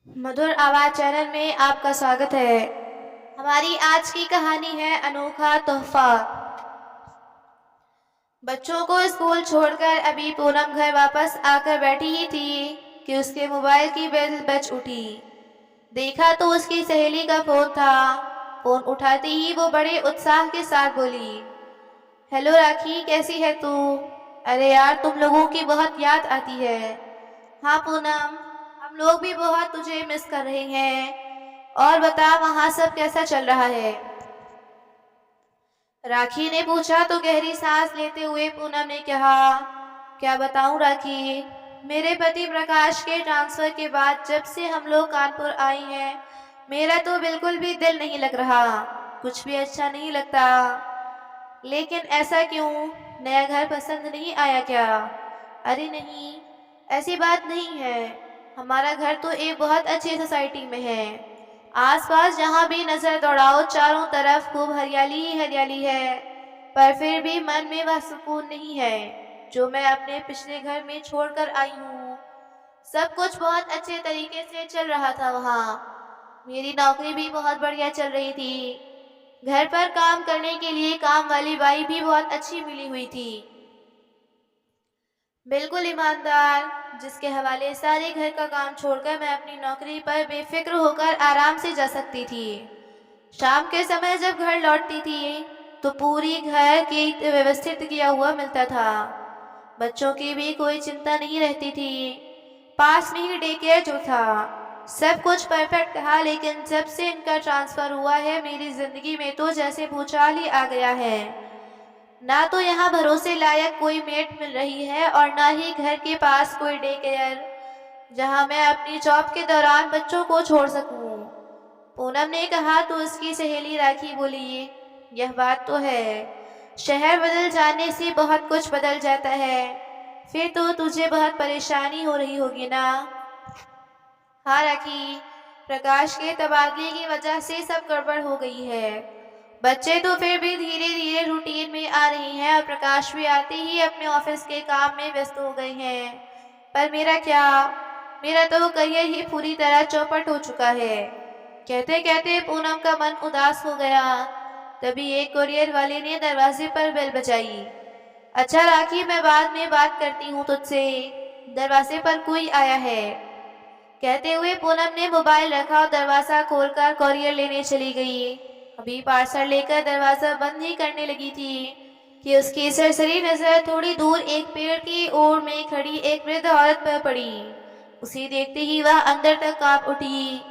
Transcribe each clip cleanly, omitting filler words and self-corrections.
मधुर आवाज़ चैनल में आपका स्वागत है। हमारी आज की कहानी है अनोखा तोहफा। बच्चों को स्कूल छोड़कर अभी पूनम घर वापस आकर बैठी ही थी कि उसके मोबाइल की बेल बज उठी। देखा तो उसकी सहेली का फोन था। फोन उठाते ही वो बड़े उत्साह के साथ बोली, हेलो राखी, कैसी है तू? अरे यार, तुम लोगों की बहुत याद आती है। हाँ पूनम, हम लोग भी बहुत तुझे मिस कर रहे हैं। और बता, वहाँ सब कैसा चल रहा है? राखी ने पूछा तो गहरी सांस लेते हुए पूनम ने कहा, क्या बताऊं राखी, मेरे पति प्रकाश के ट्रांसफर के बाद जब से हम लोग कानपुर आई हैं, मेरा तो बिल्कुल भी दिल नहीं लग रहा। कुछ भी अच्छा नहीं लगता। लेकिन ऐसा क्यों? नया घर पसंद नहीं आया क्या? अरे नहीं, ऐसी बात नहीं है। हमारा घर तो एक बहुत अच्छी सोसाइटी में है। आसपास जहाँ भी नजर दौड़ाओ चारों तरफ खूब हरियाली ही हरियाली है। पर फिर भी मन में वह सुकून नहीं है जो मैं अपने पिछले घर में छोड़कर आई हूँ। सब कुछ बहुत अच्छे तरीके से चल रहा था वहाँ। मेरी नौकरी भी बहुत बढ़िया चल रही थी। घर पर काम करने के लिए काम वाली बाई भी बहुत अच्छी मिली हुई थी, बिल्कुल ईमानदार, जिसके हवाले सारे घर का काम छोड़कर मैं अपनी नौकरी पर बेफिक्र होकर आराम से जा सकती थी। शाम के समय जब घर लौटती थी तो पूरी घर की व्यवस्थित किया हुआ मिलता था। बच्चों की भी कोई चिंता नहीं रहती थी। पास में ही डे केयर जो था, सब कुछ परफेक्ट था। लेकिन जब से इनका ट्रांसफर हुआ है मेरी जिंदगी में तो जैसे भूचाल ही आ गया है। ना तो यहाँ भरोसे लायक कोई मेट मिल रही है और ना ही घर के पास कोई डे केयर जहाँ मैं अपनी जॉब के दौरान बच्चों को छोड़ सकूं। पूनम ने कहा तो उसकी सहेली राखी बोली, यह बात तो है, शहर बदल जाने से बहुत कुछ बदल जाता है। फिर तो तुझे बहुत परेशानी हो रही होगी ना? हाँ राखी, प्रकाश के तबादले की वजह से सब गड़बड़ हो गई है। बच्चे तो फिर भी धीरे धीरे रूटीन में आ रहे हैं और प्रकाश भी आते ही अपने ऑफिस के काम में व्यस्त हो गए हैं। पर मेरा क्या, मेरा तो करियर ही पूरी तरह चौपट हो चुका है। कहते कहते पूनम का मन उदास हो गया। तभी एक कुरियर वाले ने दरवाजे पर बेल बजाई। अच्छा राखी, मैं बाद में बात करती हूँ तुझसे, दरवाजे पर कोई आया है। कहते हुए पूनम ने मोबाइल रखा और दरवाजा खोलकर कुरियर लेने चली गई। अभी पार्सल लेकर दरवाजा बंद ही करने लगी थी कि उसकी सरसरी नजर थोड़ी दूर एक पेड़ की ओर में खड़ी एक वृद्ध औरत पर पड़ी। उसे देखते ही वह अंदर तक कांप उठी।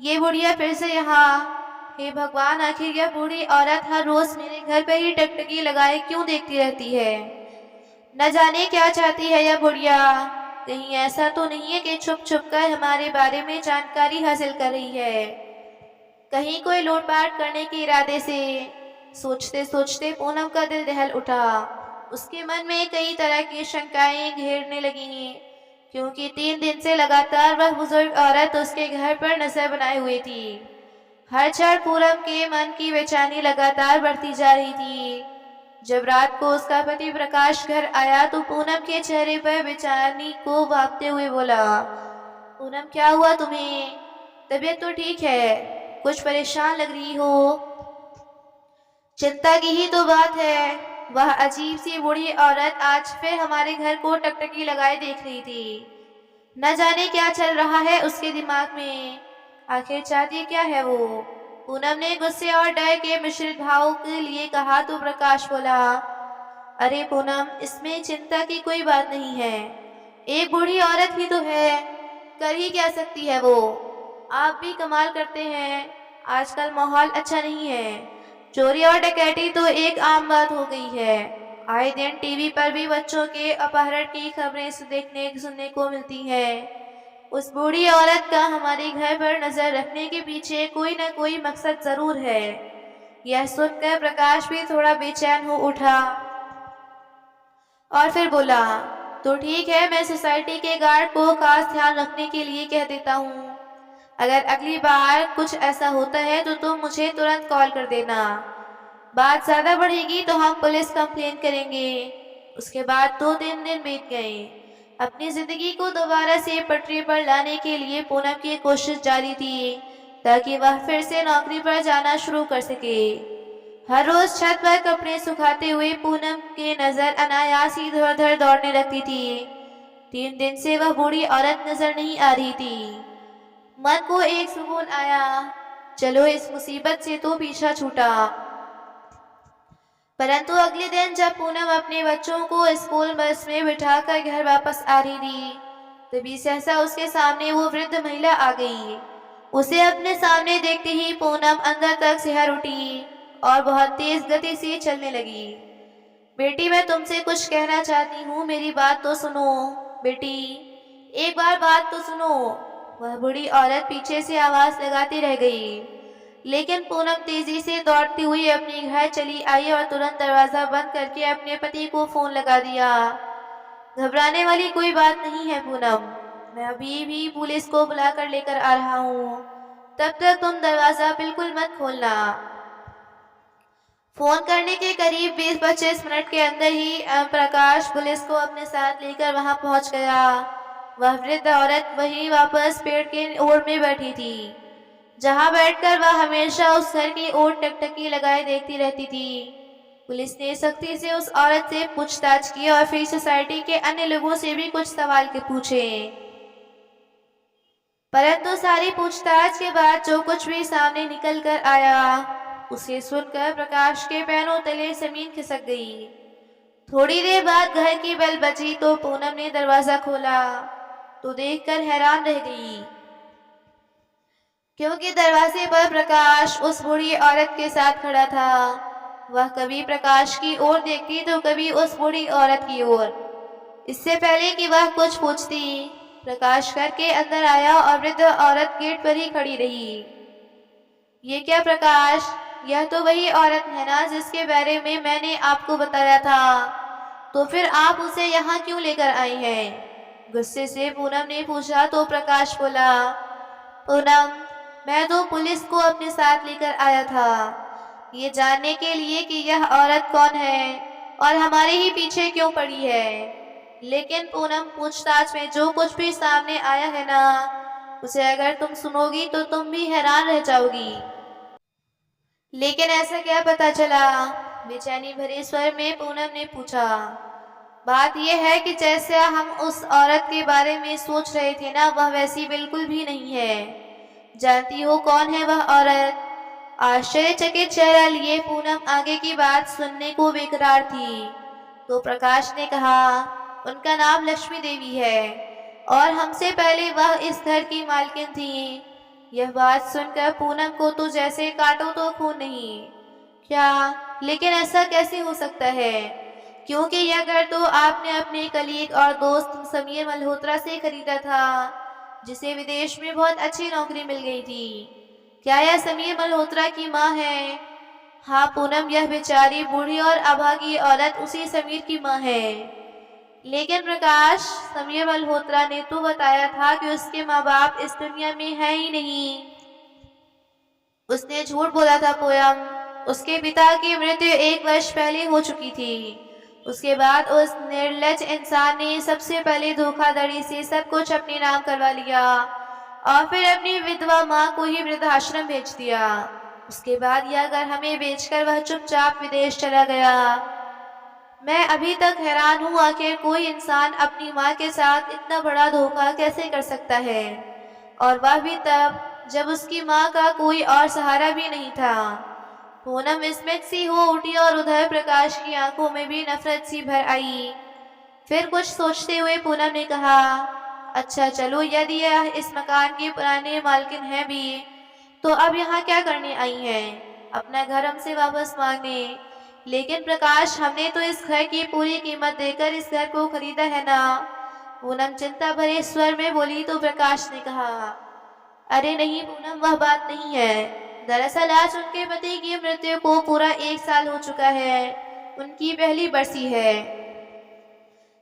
ये बुढ़िया फिर से यहाँ? हे भगवान, आखिर यह बूढ़ी औरत हर रोज मेरे घर पर ही टकटकी लगाए क्यों देखती रहती है? न जाने क्या चाहती है यह बुढ़िया। कहीं ऐसा तो नहीं है कि छुप छुप कर हमारे बारे में जानकारी हासिल कर रही है? कहीं कोई लूटपाट करने के इरादे से? सोचते सोचते पूनम का दिल दहल उठा। उसके मन में कई तरह की शंकाएं घेरने लगी, क्योंकि 3 दिन से लगातार वह बुजुर्ग औरत उसके घर पर नजर बनाए हुए थी। हर क्षण पूनम के मन की बेचैनी लगातार बढ़ती जा रही थी। जब रात को उसका पति प्रकाश घर आया तो पूनम के चेहरे पर बेचैनी को भापते हुए बोला, पूनम क्या हुआ तुम्हें? तबीयत तो ठीक है, कुछ परेशान लग रही हो। चिंता की ही तो बात है। वह अजीब सी बूढ़ी औरत आज फिर हमारे घर को टकटकी लगाए देख रही थी। न जाने क्या चल रहा है उसके दिमाग में। आखिर चाहती क्या है वो? पूनम ने गुस्से और डर के मिश्रित भाव के लिए कहा तो प्रकाश बोला, अरे पूनम, इसमें चिंता की कोई बात नहीं है। एक बूढ़ी औरत ही तो है, कर ही क्या सकती है वो? आप भी कमाल करते हैं। आजकल माहौल अच्छा नहीं है। चोरी और डकैती तो एक आम बात हो गई है। आए दिन टीवी पर भी बच्चों के अपहरण की खबरें देखने सुनने को मिलती हैं। उस बूढ़ी औरत का हमारे घर पर नजर रखने के पीछे कोई न कोई मकसद जरूर है। यह सुनकर प्रकाश भी थोड़ा बेचैन हो उठा और फिर बोला, तो ठीक है, मैं सोसाइटी के गार्ड को खास ध्यान रखने के लिए कह देता हूँ। अगर अगली बार कुछ ऐसा होता है तो तुम मुझे तुरंत कॉल कर देना। बात ज्यादा बढ़ेगी तो हम पुलिस कंप्लेन करेंगे। उसके बाद 2-3 दिन बीत गए। अपनी जिंदगी को दोबारा से पटरी पर लाने के लिए पूनम की कोशिश जारी थी ताकि वह फिर से नौकरी पर जाना शुरू कर सके। हर रोज छत पर कपड़े सुखाते हुए पूनम की नजर अनायास ही इधर उधर दौड़ने लगती थी। 3 दिन से वह बूढ़ी औरत नजर नहीं आ रही थी। मन को एक सुकून आया, चलो इस मुसीबत से तो पीछा छूटा। परंतु अगले दिन जब पूनम अपने बच्चों को स्कूल बस में बिठाकर घर वापस आ रही थी, तभी सहसा उसके सामने वो वृद्ध महिला आ गई। उसे अपने सामने देखते ही पूनम अंदर तक सिहर उठी और बहुत तेज गति से चलने लगी। बेटी, मैं तुमसे कुछ कहना चाहती हूँ, मेरी बात तो सुनो। बेटी, एक बार बात तो सुनो। वह बूढ़ी औरत पीछे से आवाज लगाती रह गई, लेकिन पूनम तेजी से दौड़ती हुई अपने घर चली आई और तुरंत दरवाजा बंद करके अपने पति को फोन लगा दिया। घबराने वाली कोई बात नहीं है पूनम, मैं अभी भी पुलिस को बुलाकर लेकर आ रहा हूँ, तब तक तुम दरवाजा बिल्कुल मत खोलना। फोन करने के करीब 20-25 मिनट के अंदर ही प्रकाश पुलिस को अपने साथ लेकर वहां पहुंच गया। वह वृद्ध औरत वहीं वापस पेड़ के ओर में बैठी थी, जहां बैठकर वह हमेशा उस घर की ओर टकटकी लगाए देखती रहती थी। पुलिस ने सख्ती से उस औरत से पूछताछ की और फिर सोसाइटी के अन्य लोगों से भी कुछ सवाल के पूछे, परंतु सारी पूछताछ के बाद जो कुछ भी सामने निकल कर आया उसे सुनकर प्रकाश के पैरों तले जमीन खिसक गई। थोड़ी देर बाद घर की बेल बजी तो पूनम ने दरवाजा खोला तो देखकर हैरान रह गई, क्योंकि दरवाजे पर प्रकाश उस बूढ़ी औरत के साथ खड़ा था। वह कभी प्रकाश की ओर देखती तो कभी उस बूढ़ी औरत की ओर। इससे पहले कि वह कुछ पूछती, प्रकाश घर के अंदर आया और वृद्ध औरत गेट पर ही खड़ी रही। ये क्या प्रकाश, यह तो वही औरत है ना जिसके बारे में मैंने आपको बताया था, तो फिर आप उसे यहाँ क्यों लेकर आई हैं? गुस्से से पूनम ने पूछा तो प्रकाश बोला, पूनम, मैं तो पुलिस को अपने साथ लेकर आया था, ये जानने के लिए कि यह औरत कौन है और हमारे ही पीछे क्यों पड़ी है। लेकिन पूनम, पूछताछ में जो कुछ भी सामने आया है ना, उसे अगर तुम सुनोगी तो तुम भी हैरान रह जाओगी। लेकिन ऐसा क्या पता चला? बेचैनी भरे स्वर में पूनम ने पूछा। बात यह है कि जैसे हम उस औरत के बारे में सोच रहे थे ना, वह वैसी बिल्कुल भी नहीं है। जानती हो कौन है वह औरत? आश्चर्यचकित चेहरा लिए पूनम आगे की बात सुनने को बेकरार थी। तो प्रकाश ने कहा, उनका नाम लक्ष्मी देवी है और हमसे पहले वह इस घर की मालकिन थी। यह बात सुनकर पूनम को तो जैसे काटो तो खून नहीं। क्या? लेकिन ऐसा कैसे हो सकता है? क्योंकि यह घर तो आपने अपने कलीग और दोस्त समीर मल्होत्रा से खरीदा था, जिसे विदेश में बहुत अच्छी नौकरी मिल गई थी। क्या यह समीर मल्होत्रा की माँ है? हाँ पूनम, यह बेचारी बूढ़ी और अभागी औरत उसी समीर की माँ है। लेकिन प्रकाश, समीर मल्होत्रा ने तो बताया था कि उसके माँ बाप इस दुनिया में है ही नहीं। उसने झूठ बोला था पूनम। उसके पिता की मृत्यु 1 वर्ष पहले हो चुकी थी। उसके बाद उस निर्लज इंसान ने सबसे पहले धोखाधड़ी से सब कुछ अपने नाम करवा लिया और फिर अपनी विधवा माँ को ही वृद्धाश्रम भेज दिया। उसके बाद यह घर हमें बेचकर वह चुपचाप विदेश चला गया। मैं अभी तक हैरान हूँ, आखिर कोई इंसान अपनी माँ के साथ इतना बड़ा धोखा कैसे कर सकता है, और वह भी तब जब उसकी माँ का कोई और सहारा भी नहीं था। पूनम विस्मित सी हो उठी और उधर प्रकाश की आंखों में भी नफरत सी भर आई। फिर कुछ सोचते हुए पूनम ने कहा, अच्छा चलो, यदि यह इस मकान की पुरानी मालकिन है भी, तो अब यहाँ क्या करने आई हैं? अपना घर हमसे वापस मांगने। लेकिन प्रकाश, हमने तो इस घर की पूरी कीमत देकर इस घर को खरीदा है ना। पूनम चिंता भरे स्वर में बोली तो प्रकाश ने कहा, अरे नहीं पूनम, वह बात नहीं है। दरअसल आज उनके पति की मृत्यु को पूरा 1 साल हो चुका है। उनकी पहली बरसी है,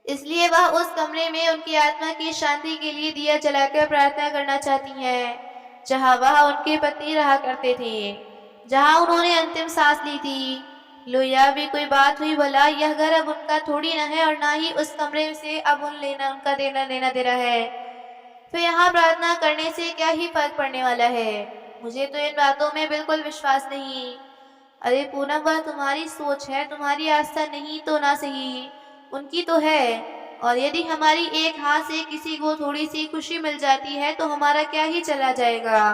इसलिए वह उस कमरे में उनकी आत्मा की शांति के लिए दिया जलाकर प्रार्थना करना चाहती हैं, जहां वह उनके पति रहा करते थे, जहां उन्होंने अंतिम सांस ली थी। लो, यह भी कोई बात हुई भला? यह घर अब उनका थोड़ी न है और ना ही उस कमरे से अब उनका देना लेना दे रहा है। तो यहाँ प्रार्थना करने से क्या ही फर्क पड़ने वाला है? मुझे तो इन बातों में बिल्कुल विश्वास नहीं। अरे पूनम, वह तुम्हारी सोच है, तुम्हारी आस्था नहीं तो ना सही, उनकी तो है। और यदि हमारी एक हाथ से किसी को थोड़ी सी खुशी मिल जाती है तो हमारा क्या ही चला जाएगा।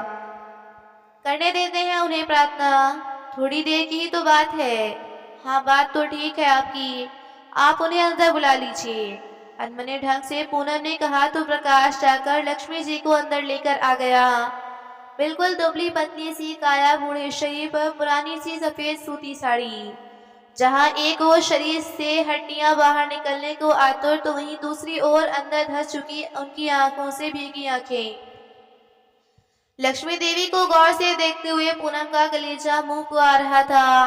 करने देते हैं उन्हें प्रार्थना, थोड़ी देर की ही तो बात है। हाँ, बात तो ठीक है आपकी, आप उन्हें अंदर बुला लीजिए। अनमने ढंग से पूनम ने कहा तो प्रकाश जाकर लक्ष्मी जी को अंदर लेकर आ गया। बिल्कुल दुबली पतली सी काया, बूढ़े शरीर पर पुरानी सी सफेद सूती साड़ी। जहाँ एक ओर शरीर से हड्डियां बाहर निकलने को आतुर तो वहीं दूसरी ओर अंदर धस चुकी उनकी आंखों से भीगी आंखें। लक्ष्मी देवी को गौर से देखते हुए पूनम का कलेजा मुंह को आ रहा था।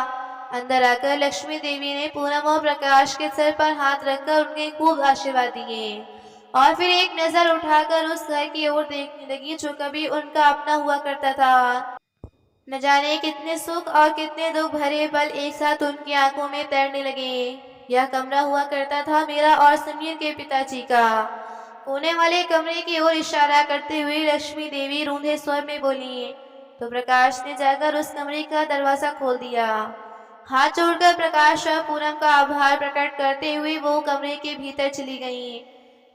अंदर आकर लक्ष्मी देवी ने पूनम और प्रकाश के सर पर हाथ रखकर उन्हें खूब आशीर्वाद दिए और फिर एक नजर उठाकर उस घर की ओर देखने लगी जो कभी उनका अपना हुआ करता था। न जाने कितने सुख और कितने दुख भरे पल एक साथ उनकी आंखों में तैरने लगे। यह कमरा हुआ करता था मेरा और समीर के पिताजी का। कोने वाले कमरे की ओर इशारा करते हुए लक्ष्मी देवी रूंधे स्वर में बोली तो प्रकाश ने जाकर उस कमरे का दरवाजा खोल दिया। हाथ जोड़कर प्रकाश और पूनम का आभार प्रकट करते हुए वो कमरे के भीतर चली गईं।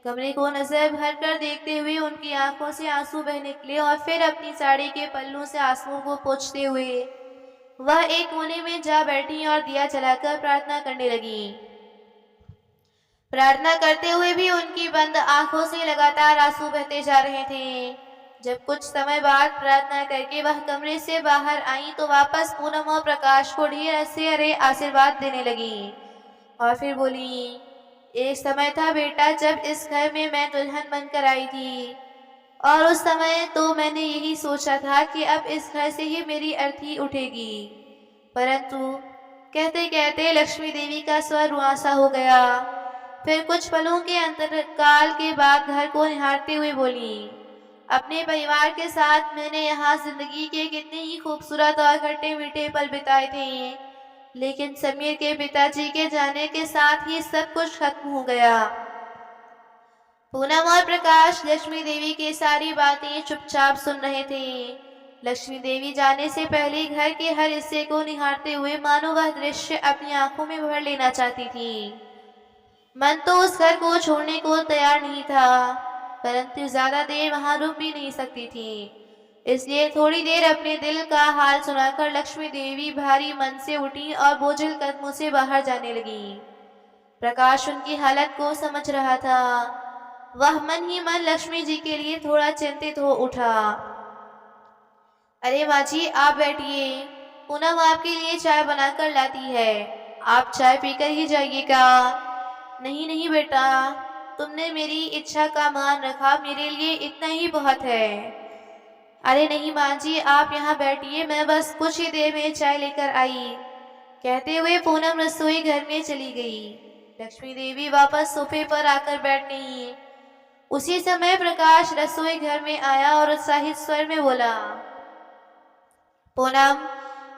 कमरे को नजर भर कर देखते हुए उनकी आंखों से आंसू बह निकले और फिर अपनी साड़ी के पल्लू से आंसुओं को पोंछते हुए वह एक कोने में जा बैठी और दिया जलाकर प्रार्थना करने लगी। प्रार्थना करते हुए भी उनकी बंद आंखों से लगातार आंसू बहते जा रहे थे। जब कुछ समय बाद प्रार्थना करके वह कमरे से बाहर आई तो वापस पूनम और प्रकाश को ढेर सारे आशीर्वाद देने लगी और फिर बोली, एक समय था बेटा जब इस घर में मैं दुल्हन बनकर आई थी और उस समय तो मैंने यही सोचा था कि अब इस घर से ही मेरी अर्थी उठेगी। परंतु कहते कहते लक्ष्मी देवी का स्वर रुआसा हो गया। फिर कुछ पलों के अंतरकाल के बाद घर को निहारते हुए बोली, अपने परिवार के साथ मैंने यहाँ जिंदगी के कितने ही खूबसूरत और खट्टे मीठे पल बिताए थे, लेकिन समीर के पिताजी के जाने के साथ ही सब कुछ खत्म हो गया। पूनम और प्रकाश लक्ष्मी देवी की सारी बातें चुपचाप सुन रहे थे। लक्ष्मी देवी जाने से पहले घर के हर हिस्से को निहारते हुए मानो वह दृश्य अपनी आंखों में भर लेना चाहती थी। मन तो उस घर को छोड़ने को तैयार नहीं था, परंतु ज्यादा देर वहां रुक भी नहीं सकती थी। इसलिए थोड़ी देर अपने दिल का हाल सुनाकर लक्ष्मी देवी भारी मन से उठी और बोझिल कदमों से बाहर जाने लगी। प्रकाश उनकी हालत को समझ रहा था। वह मन ही मन लक्ष्मी जी के लिए थोड़ा चिंतित हो उठा। अरे माँ जी, आप बैठिए, पूनम आपके लिए चाय बनाकर लाती है, आप चाय पीकर ही जाइएगा। नहीं नहीं बेटा, तुमने मेरी इच्छा का मान रखा, मेरे लिए इतना ही बहुत है। अरे नहीं माँ जी, आप यहाँ बैठिए, मैं बस कुछ ही देर में चाय लेकर आई। कहते हुए पूनम रसोई घर में चली गई। लक्ष्मी देवी वापस सोफे पर आकर बैठ गई। उसी समय प्रकाश रसोई घर में आया और उत्साहित स्वर में बोला, पूनम,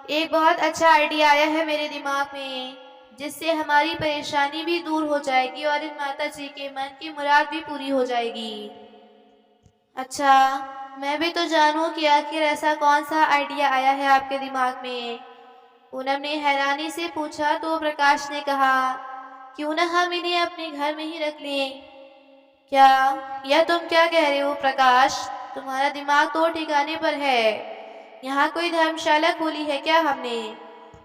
एक बहुत अच्छा आइडिया आया है मेरे दिमाग में, जिससे हमारी परेशानी भी दूर हो जाएगी और इन माता जी के मन की मुराद भी पूरी हो जाएगी। अच्छा, मैं भी तो जानूं कि आखिर ऐसा कौन सा आइडिया आया है आपके दिमाग में? पूनम ने हैरानी से पूछा तो प्रकाश ने कहा, क्यों न हम इन्हें अपने घर में ही रख लें। क्या? यह तुम क्या कह रहे हो प्रकाश? तुम्हारा दिमाग तो ठिकाने पर है। यहाँ कोई धर्मशाला खोली है क्या हमने?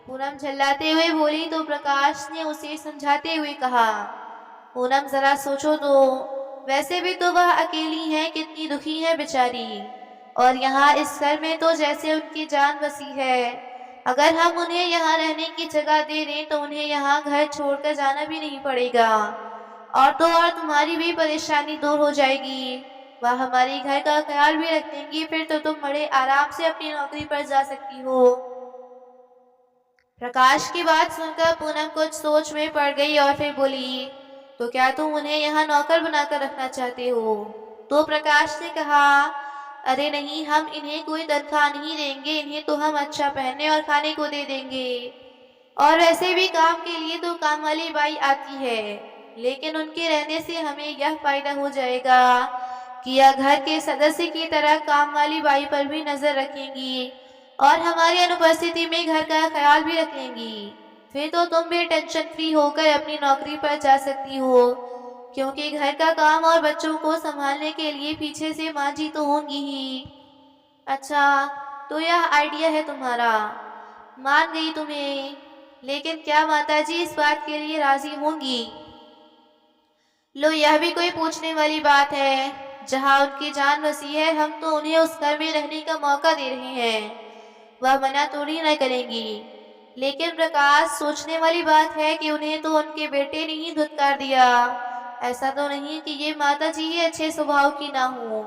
पूनम झल्लाते हुए बोली तो प्रकाश ने उसे समझाते हुए कहा, पूनम जरा सोचो तो, वैसे भी तो वह अकेली है, कितनी दुखी है बेचारी, और यहाँ इस घर में तो जैसे उनकी जान बसी है। अगर हम उन्हें यहाँ रहने की जगह दे दें तो उन्हें यहाँ घर छोड़कर जाना भी नहीं पड़ेगा, और तो और तुम्हारी भी परेशानी दूर हो जाएगी। वह हमारे घर का ख्याल भी रख देंगी, फिर तो तुम बड़े आराम से अपनी नौकरी पर जा सकती हो। प्रकाश की बात सुनकर पूनम कुछ सोच में पड़ गई और फिर बोली, तो क्या तुम उन्हें यहाँ नौकर बनाकर रखना चाहते हो? तो प्रकाश ने कहा, अरे नहीं, हम इन्हें कोई तनख्वाह नहीं देंगे, इन्हें तो हम अच्छा पहनने और खाने को दे देंगे। और वैसे भी काम के लिए तो काम वाली बाई आती है, लेकिन उनके रहने से हमें यह फायदा हो जाएगा कि यह घर के सदस्य की तरह काम वाली बाई पर भी नजर रखेंगी और हमारी अनुपस्थिति में घर का ख्याल भी रखेंगी। फिर तो तुम भी टेंशन फ्री होकर अपनी नौकरी पर जा सकती हो, क्योंकि घर का काम और बच्चों को संभालने के लिए पीछे से माँ जी तो होंगी ही। अच्छा, तो यह आइडिया है तुम्हारा, मान गई तुम्हें। लेकिन क्या माताजी इस बात के लिए राजी होंगी? लो, यह भी कोई पूछने वाली बात है? जहाँ उनकी जान बसी है, हम तो उन्हें उस घर में रहने का मौका दे रहे हैं, वह मना थोड़ी न करेंगी। लेकिन प्रकाश, सोचने वाली बात है कि उन्हें तो उनके बेटे ने ही धुतकार दिया। ऐसा तो नहीं कि ये माता जी ही अच्छे स्वभाव की ना हो।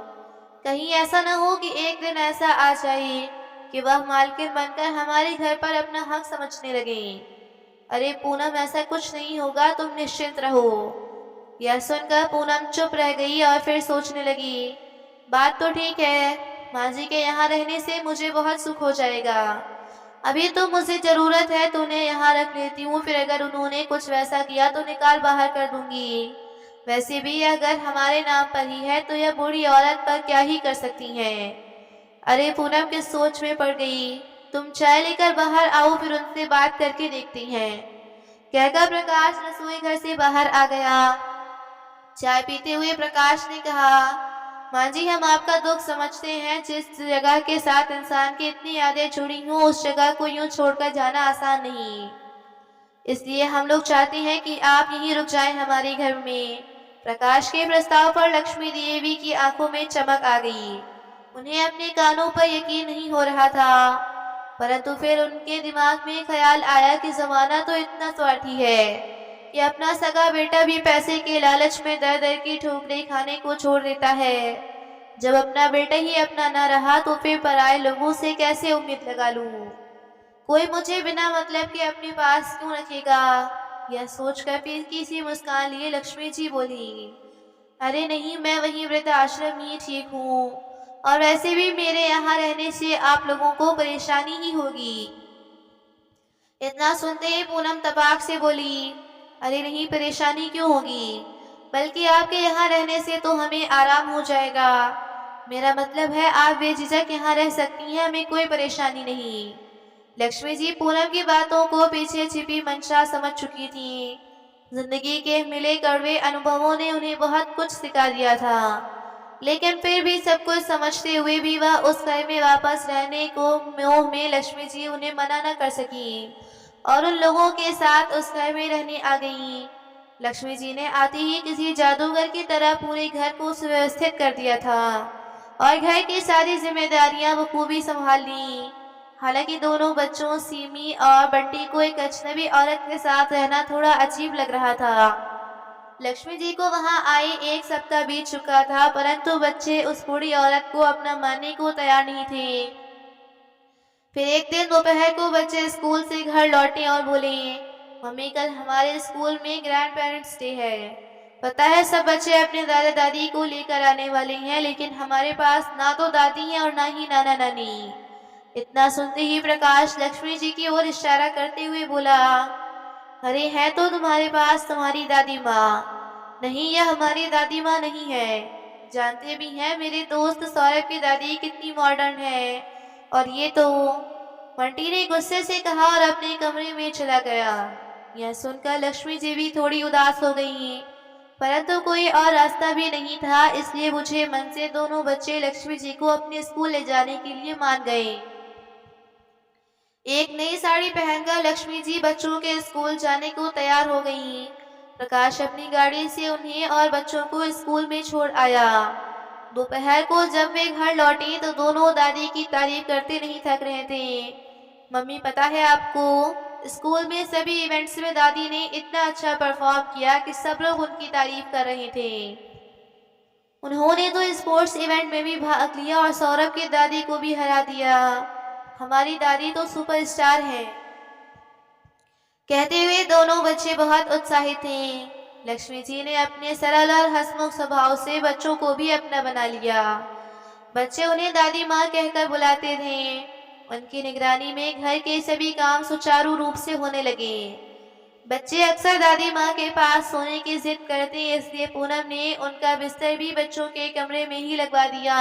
कहीं ऐसा ना हो कि एक दिन ऐसा आ जाए कि वह मालकिन बनकर हमारे घर पर अपना हक समझने लगे। अरे पूनम, ऐसा कुछ नहीं होगा, तुम निश्चिंत रहो। यह सुनकर पूनम चुप रह गई और फिर सोचने लगी, बात तो ठीक है, माँ जी के यहाँ रहने से मुझे बहुत सुख हो जाएगा। अभी तो मुझे जरूरत है तो उन्हें यहाँ रख लेती हूँ, फिर अगर उन्होंने कुछ वैसा किया तो निकाल बाहर कर दूंगी। वैसे भी यह घर हमारे नाम पर ही है, तो यह बूढ़ी औरत पर क्या ही कर सकती हैं। अरे पूनम किस सोच में पड़ गई, तुम चाय लेकर बाहर आओ, फिर उनसे बात करके देखती हैं। कहकर प्रकाश रसोई घर से बाहर आ गया। चाय पीते हुए प्रकाश ने कहा, माँ जी, हम आपका दुख समझते हैं। जिस जगह के साथ इंसान की इतनी यादें जुड़ी हों, उस जगह को यूं छोड़कर जाना आसान नहीं। इसलिए हम लोग चाहते हैं कि आप यहीं रुक जाएं हमारे घर में। प्रकाश के प्रस्ताव पर लक्ष्मी देवी की आंखों में चमक आ गई। उन्हें अपने कानों पर यकीन नहीं हो रहा था, परंतु फिर उनके दिमाग में ख्याल आया कि जमाना तो इतना स्वार्थी है कि अपना सगा बेटा भी पैसे के लालच में दर दर की ठोकरें खाने को छोड़ देता है। जब अपना बेटा ही अपना न रहा तो फिर पराये लोगों से कैसे उम्मीद लगा लूं? कोई मुझे बिना मतलब के अपने पास क्यों रखेगा? यह सोचकर फीकी सी मुस्कान लिए लक्ष्मी जी बोली, अरे नहीं, मैं वही वृद्धाश्रम ही ठीक हूँ, और वैसे भी मेरे यहाँ रहने से आप लोगों को परेशानी ही होगी। इतना सुनते ही पूनम तपाक से बोली, अरे नहीं, परेशानी क्यों होगी, बल्कि आपके यहाँ रहने से तो हमें आराम हो जाएगा। मेरा मतलब है आप बेझिझक यहाँ रह सकती हैं, हमें कोई परेशानी नहीं। लक्ष्मी जी पूनम की बातों को पीछे छिपी मंशा समझ चुकी थी। जिंदगी के मिले कड़वे अनुभवों ने उन्हें बहुत कुछ सिखा दिया था, लेकिन फिर भी सब कुछ समझते हुए भी वह उस घर में वापस रहने को मोह में लक्ष्मी जी उन्हें मना न कर सकी और उन लोगों के साथ उस घर में रहने आ गईं। लक्ष्मी जी ने आते ही किसी जादूगर की तरह पूरे घर को सुव्यवस्थित कर दिया था और घर की सारी जिम्मेदारियां बखूबी संभाल ली। हालांकि दोनों बच्चों सीमी और बंटी को एक अजनबी औरत के साथ रहना थोड़ा अजीब लग रहा था। लक्ष्मी जी को वहां आए 1 सप्ताह बीत चुका था, परंतु बच्चे उस बूढ़ी औरत को अपना मानने को तैयार नहीं थे। फिर एक दिन दोपहर को बच्चे स्कूल से घर लौटे और बोले, मम्मी, कल हमारे स्कूल में ग्रैंड पेरेंट्स डे है। पता है सब बच्चे अपने दादा दादी को लेकर आने वाले हैं, लेकिन हमारे पास ना तो दादी है और ना ही नाना नानी। इतना सुनते ही प्रकाश लक्ष्मी जी की ओर इशारा करते हुए बोला, अरे है तो तुम्हारे पास तुम्हारी दादी माँ। नहीं, यह हमारी दादी माँ नहीं है। जानते भी हैं मेरे दोस्त सौरभ की दादी कितनी मॉडर्न है। और ये तो, बंटी ने गुस्से से कहा और अपने कमरे में चला गया। यह सुनकर लक्ष्मी जी भी थोड़ी उदास हो गई, परंतु कोई और रास्ता भी नहीं था, इसलिए मुझे मन से दोनों बच्चे लक्ष्मी जी को अपने स्कूल ले जाने के लिए मान गए। एक नई साड़ी पहनकर लक्ष्मी जी बच्चों के स्कूल जाने को तैयार हो गईं। प्रकाश अपनी गाड़ी से उन्हें और बच्चों को स्कूल में छोड़ आया। दोपहर को जब वे घर लौटे तो दोनों दादी की तारीफ करते नहीं थक रहे थे। मम्मी, पता है आपको, स्कूल में सभी इवेंट्स में दादी ने इतना अच्छा परफॉर्म किया कि सब लोग उनकी तारीफ कर रहे थे। उन्होंने तो स्पोर्ट्स इवेंट में भी भाग लिया और सौरभ की दादी को भी हरा दिया। हमारी दादी तो सुपरस्टार है। कहते हुए दोनों बच्चे बहुत उत्साहित थे। लक्ष्मी जी ने अपने सरल और हंसमुख स्वभाव से बच्चों को भी अपना बना लिया। बच्चे उन्हें दादी माँ कहकर बुलाते थे। उनकी निगरानी में घर के सभी काम सुचारू रूप से होने लगे। बच्चे अक्सर दादी माँ के पास सोने की जिद करते, इसलिए पूनम ने उनका बिस्तर भी बच्चों के कमरे में ही लगवा दिया।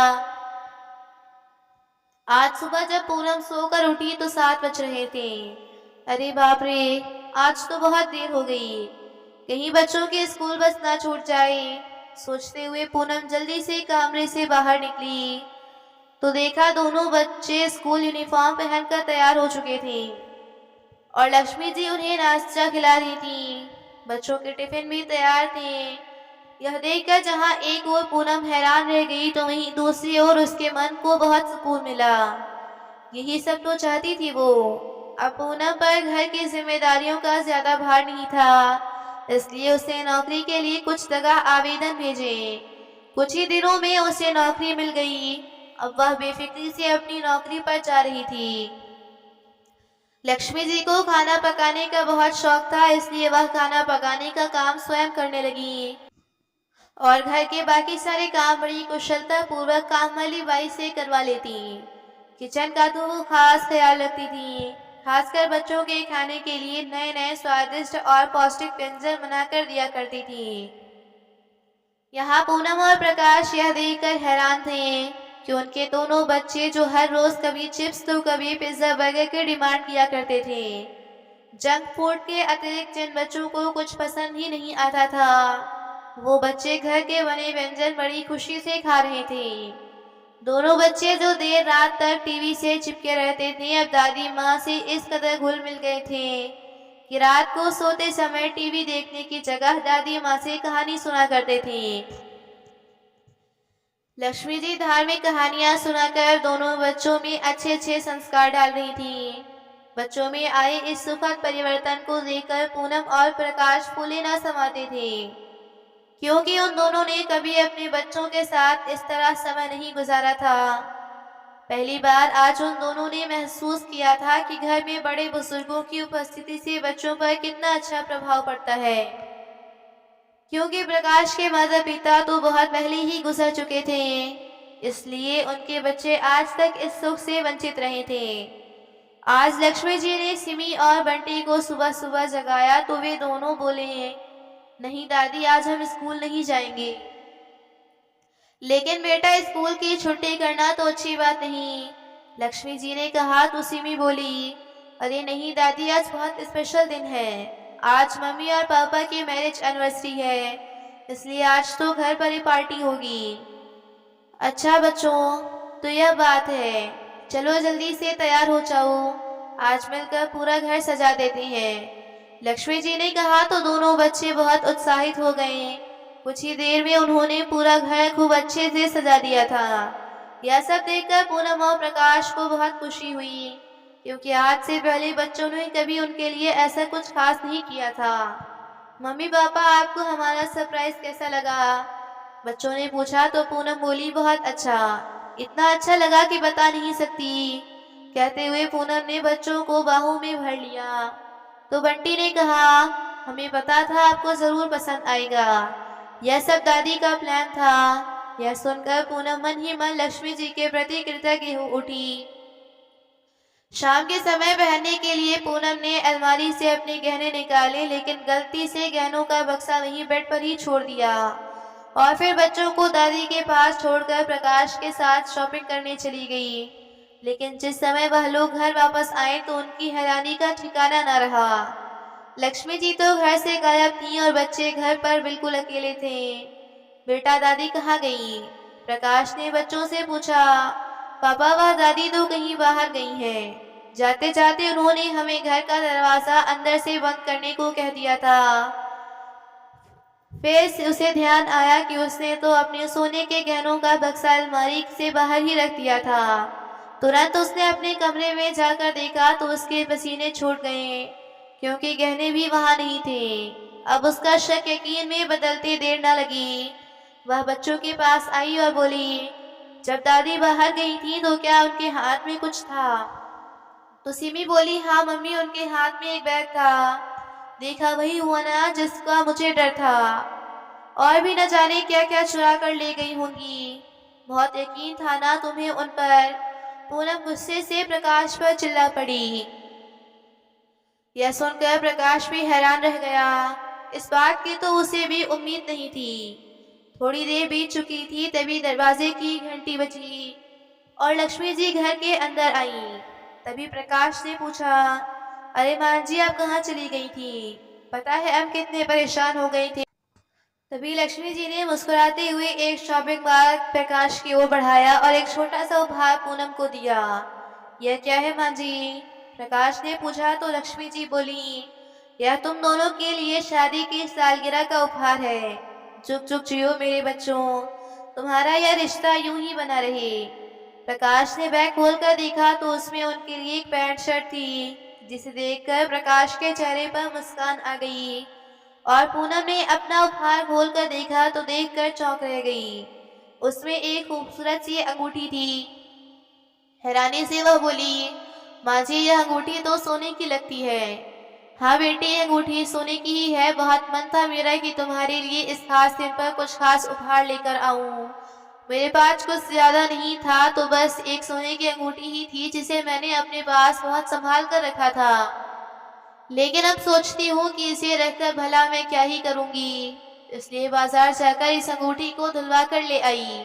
आज सुबह जब पूनम सोकर उठी तो 7 बज रहे थे। अरे बाप रे, आज तो बहुत देर हो गई, कहीं बच्चों की स्कूल बस ना छूट जाए। सोचते हुए पूनम जल्दी से कमरे से बाहर निकली तो देखा दोनों बच्चे स्कूल यूनिफॉर्म पहनकर तैयार हो चुके थे और लक्ष्मी जी उन्हें नाश्ता खिला रही थी। बच्चों के टिफिन भी तैयार थे। यह देखकर जहां एक ओर पूनम हैरान रह गई तो वहीं दूसरी ओर उसके मन को बहुत सुकून मिला। यही सब तो चाहती थी वो। अब पूनम पर घर की जिम्मेदारियों का ज्यादा भार नहीं था, इसलिए उसे नौकरी के लिए कुछ जगह आवेदन भेजे। कुछ ही दिनों में उसे नौकरी मिल गई। अब वह बेफिक्री से अपनी नौकरी पर जा रही थी। लक्ष्मी जी को खाना पकाने का बहुत शौक था, इसलिए वह खाना पकाने का काम स्वयं करने लगी और घर के बाकी सारे काम बड़ी कुशलता पूर्वक काम वाली बाई से करवा लेती। किचन का तो वो खास ख्याल रखती थी, खासकर बच्चों के खाने के लिए नए नए स्वादिष्ट और पौष्टिक व्यंजन बनाकर दिया करती थी। यहाँ पूनम और प्रकाश यह देखकर हैरान थे कि उनके दोनों बच्चे जो हर रोज कभी चिप्स तो कभी पिज्जा बर्गर की डिमांड किया करते थे, जंक फूड के अतिरिक्त जिन बच्चों को कुछ पसंद ही नहीं आता था, वो बच्चे घर के बने व्यंजन बड़ी खुशी से खा रहे थे। दोनों बच्चे जो देर रात तक टीवी से चिपके रहते थे, अब दादी माँ से इस कदर घुल मिल गए थे कि रात को सोते समय टीवी देखने की जगह दादी माँ से कहानी सुना करते थे। लक्ष्मी जी धार्मिक कहानियां सुनाकर दोनों बच्चों में अच्छे अच्छे संस्कार डाल रही थी। बच्चों में आए इस सुखद परिवर्तन को देखकर पूनम और प्रकाश फूले न समाते थे, क्योंकि उन दोनों ने कभी अपने बच्चों के साथ इस तरह समय नहीं गुजारा था। पहली बार आज उन दोनों ने महसूस किया था कि घर में बड़े बुजुर्गों की उपस्थिति से बच्चों पर कितना अच्छा प्रभाव पड़ता है, क्योंकि प्रकाश के माता पिता तो बहुत पहले ही गुजर चुके थे, इसलिए उनके बच्चे आज तक इस सुख से वंचित रहे थे। आज लक्ष्मी जी ने सिमी और बंटी को सुबह सुबह जगाया तो वे दोनों बोले, नहीं दादी, आज हम स्कूल नहीं जाएंगे। लेकिन बेटा, स्कूल की छुट्टी करना तो अच्छी बात नहीं, लक्ष्मी जी ने कहा तो सिमी बोली, अरे नहीं दादी, आज बहुत स्पेशल दिन है, आज मम्मी और पापा की मैरिज एनिवर्सरी है, इसलिए आज तो घर पर ही पार्टी होगी। अच्छा बच्चों, तो यह बात है, चलो जल्दी से तैयार हो जाओ, आज मिलकर पूरा घर सजा देते हैं, लक्ष्मी जी ने कहा तो दोनों बच्चे बहुत उत्साहित हो गए। कुछ ही देर में उन्होंने पूरा घर खूब अच्छे से सजा दिया था। यह सब देखकर पूनम और प्रकाश को बहुत खुशी हुई, क्योंकि आज से पहले बच्चों ने कभी उनके लिए ऐसा कुछ खास नहीं किया था। मम्मी पापा, आपको हमारा सरप्राइज कैसा लगा? बच्चों ने पूछा तो पूनम बोली, बहुत अच्छा, इतना अच्छा लगा कि बता नहीं सकती। कहते हुए पूनम ने बच्चों को बाहों में भर लिया तो बंटी ने कहा, हमें पता था आपको जरूर पसंद आएगा, यह सब दादी का प्लान था। यह सुनकर पूनम मन ही मन लक्ष्मी जी के प्रति कृतज्ञ हो उठी। शाम के समय पहनने के लिए पूनम ने अलमारी से अपने गहने निकाले, लेकिन गलती से गहनों का बक्सा वहीं बेड पर ही छोड़ दिया और फिर बच्चों को दादी के पास छोड़कर प्रकाश के साथ शॉपिंग करने चली गई। लेकिन जिस समय वह लोग घर वापस आए तो उनकी हैरानी का ठिकाना न रहा। लक्ष्मी जी तो घर से गायब थी और बच्चे घर पर बिल्कुल अकेले थे। बेटा, दादी कहाँ गई? प्रकाश ने बच्चों से पूछा। पापा, वह दादी तो कहीं बाहर गई हैं। जाते जाते उन्होंने हमें घर का दरवाजा अंदर से बंद करने को कह दिया था। फिर उसे ध्यान आया कि उसने तो अपने सोने के गहनों का बक्सा अलमारी से बाहर ही रख दिया था। तुरंत उसने अपने कमरे में जाकर देखा तो उसके पसीने छूट गए, क्योंकि गहने भी वहां नहीं थे। अब उसका शक यकीन में बदलते देर न लगी। वह बच्चों के पास आई और बोली, जब दादी बाहर गई थी तो क्या उनके हाथ में कुछ था? तो सिमी बोली, हाँ मम्मी, उनके हाथ में एक बैग था। देखा वही हुआ ना जिसका मुझे डर था, और भी न जाने क्या क्या चुरा कर ले गई होंगी। बहुत यकीन था ना तुम्हें उन पर। पूनम गुस्से से प्रकाश पर चिल्ला पड़ी। यह सुनकर प्रकाश भी हैरान रह गया। इस बात की तो उसे भी उम्मीद नहीं थी। थोड़ी देर बीत चुकी थी, तभी दरवाजे की घंटी बजी और लक्ष्मी जी घर के अंदर आई। तभी प्रकाश ने पूछा, अरे माँ जी, आप कहाँ चली गई थी? पता है हम कितने परेशान हो गए थे। तभी लक्ष्मी जी ने मुस्कुराते हुए एक शॉपिंग बैग प्रकाश की ओर बढ़ाया और एक छोटा सा उपहार पूनम को दिया। यह क्या है माँ जी? प्रकाश ने पूछा तो लक्ष्मी जी बोली, यह तुम दोनों के लिए शादी की सालगिरह का उपहार है। चुप चुप जियो मेरे बच्चों, तुम्हारा यह रिश्ता यूं ही बना रहे। प्रकाश ने बैग खोलकर देखा तो उसमें उनके लिए एक पैंट शर्ट थी, जिसे देखकर प्रकाश के चेहरे पर मुस्कान आ गई। और पूनम ने अपना उपहार खोलकर देखा तो देखकर चौंक रह गई। उसमें एक खूबसूरत सी अंगूठी थी। हैरानी से वह बोली, माँ जी, यह अंगूठी तो सोने की लगती है। हाँ बेटी, यह अंगूठी सोने की ही है। बहुत मन था मेरा कि तुम्हारे लिए इस खास दिन पर कुछ खास उपहार लेकर आऊं। मेरे पास कुछ ज्यादा नहीं था, तो बस एक सोने की अंगूठी ही थी, जिसे मैंने अपने पास बहुत संभाल कर रखा था। लेकिन अब सोचती हूँ कि इसे रखकर भला मैं क्या ही करूँगी, इसलिए बाजार जाकर इस अंगूठी को धुलवा कर ले आई।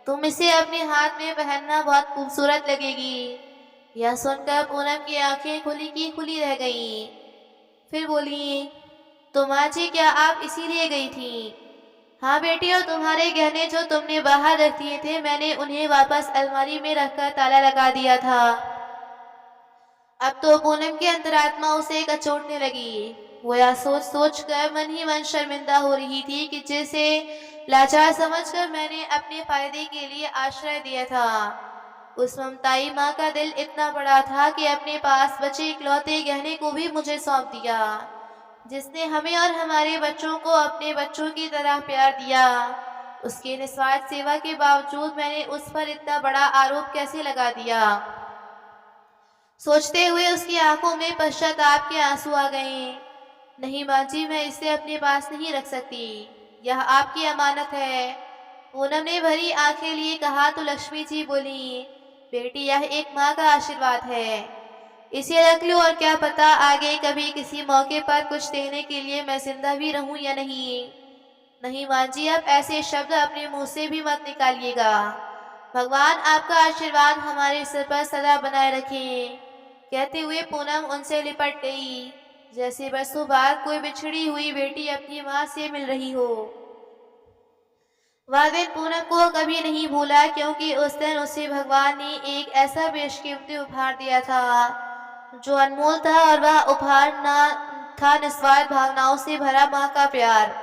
तुम इसे अपने हाथ में पहनना, बहुत खूबसूरत लगेगी। यह सुनकर पूनम की आंखें खुली की खुली रह गईं। फिर बोली, तो माँ जी, क्या आप इसीलिए गई थी? हाँ बेटी, और तुम्हारे गहने जो तुमने बाहर रख दिए थे, मैंने उन्हें वापस अलमारी में रखकर ताला लगा दिया था। अब तो पूनम की अंतरात्मा उसे कचोटने लगी। वो यह सोच सोच कर मन ही मन शर्मिंदा हो रही थी कि जिसे लाचार समझकर मैंने अपने फायदे के लिए आश्रय दिया था। उस ममताई माँ का दिल इतना बड़ा था कि अपने पास बचे इकलौते गहने को भी मुझे सौंप दिया। जिसने हमें और हमारे बच्चों को अपने बच्चों की तरह प्यार दिया, उसके निस्वार्थ सेवा के बावजूद मैंने उस पर इतना बड़ा आरोप कैसे लगा दिया। सोचते हुए उसकी आंखों में पश्चाताप के आंसू आ गए। नहीं माँ जी, मैं इसे अपने पास नहीं रख सकती। यह आपकी अमानत है। पूनम ने भरी आंखें लिए कहा तो लक्ष्मी जी बोली, बेटी, यह एक माँ का आशीर्वाद है। इसे रख लो, और क्या पता आगे कभी किसी मौके पर कुछ देने के लिए मैं जिंदा भी रहूं या नहीं। नहीं माँ जी, अब ऐसे शब्द अपने मुंह से भी मत निकालिएगा। भगवान आपका आशीर्वाद हमारे सिर पर सदा बनाए रखें। कहते हुए पूनम उनसे लिपट गई, जैसे बरसों बाद कोई बिछड़ी हुई बेटी अपनी माँ से मिल रही हो। वह दिन पूनम को कभी नहीं भूला, क्योंकि उस दिन उसे भगवान ने एक ऐसा बेशकीमती उपहार दिया था जो अनमोल था, और वह उपहार ना था निस्वार्थ भावनाओं से भरा माँ का प्यार।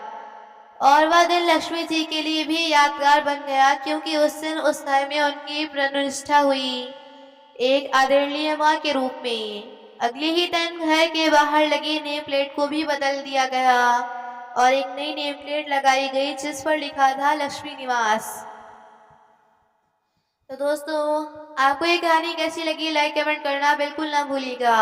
और वह दिन लक्ष्मी जी के लिए भी यादगार बन गया, क्योंकि उस दिन उस घर में उनकी प्रतिष्ठा हुई, एक आदरणीय माँ के रूप में। अगले ही दिन घर के बाहर लगी नेम प्लेट को भी बदल दिया गया और एक नई नेम प्लेट लगाई गई, जिस पर लिखा था लक्ष्मी निवास। तो दोस्तों, आपको ये कहानी कैसी लगी, लाइक कमेंट करना बिल्कुल ना भूलिएगा।